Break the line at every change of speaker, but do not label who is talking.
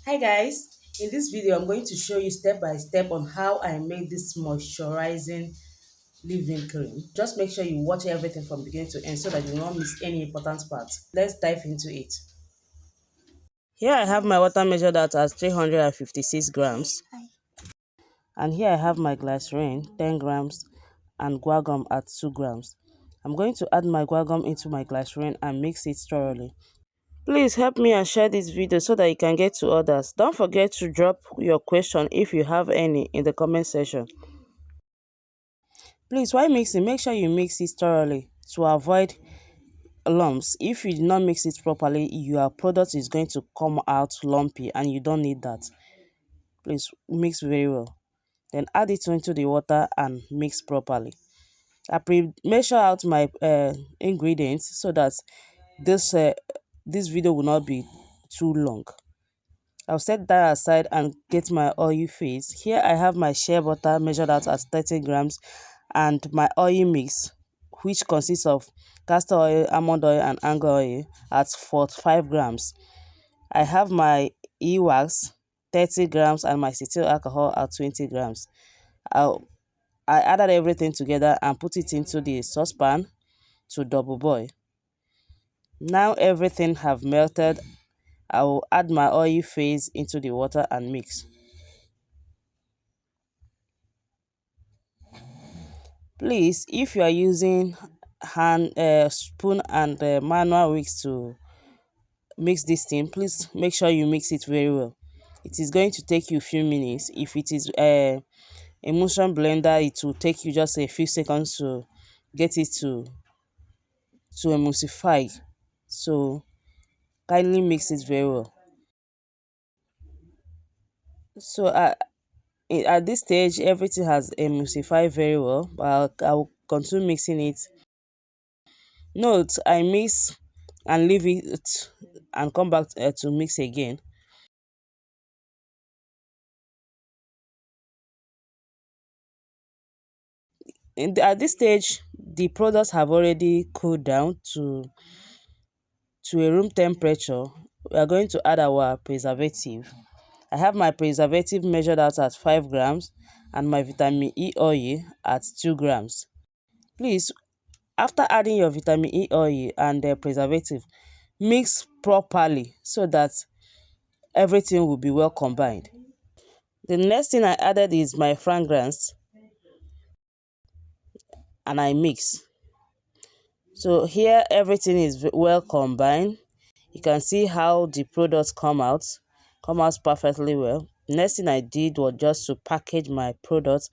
Hi guys, in this video I'm going to show you step by step on how I made this moisturizing leave-in cream. Just make sure you watch everything from beginning to end so that you will not miss any important parts. Let's dive into it. Here I have my water measured out as 356 grams, and here I have my glycerin 10 grams and guar at 2 grams. I'm going to add my guar into my glycerin and mix it thoroughly. Please help me and share this video so that you can get to others. Don't forget to drop your question if you have any in the comment section. Please, while mixing, make sure you mix it thoroughly to avoid lumps. If you do not mix it properly, your product is going to come out lumpy and you don't need that. Please mix very well. Then add it into the water and mix properly. I measure out my ingredients so that this video will not be too long. I'll set that aside and get my oil phase. Here I have my shea butter measured out at 30 grams and my oil mix, which consists of castor oil, almond oil and argan oil at 45 grams. I have my e-wax 30 grams and my cetyl alcohol at 20 grams. I added everything together and put it into the saucepan to double boil. Now everything have melted. I will add my oil phase into the water and mix. Please, if you are using hand spoon and manual whisk to mix this thing, please make sure you mix it very well. It is going to take you a few minutes. If it is a emulsion blender, it will take you just a few seconds to get it to emulsify. So kindly mix it very well. So at this stage everything has emulsified very well, but I'll continue mixing it. Note, I mix and leave it and come back to mix again. At this stage the products have already cooled down to a room temperature. We are going to add our preservative. I have my preservative measured out at 5 grams and my vitamin E oil at 2 grams. Please, after adding your vitamin E oil and the preservative, mix properly so that everything will be well combined. The next thing I added is my fragrance and I mix. So here everything is well combined. You can see how the products come out perfectly well. Next thing I did was just to package my products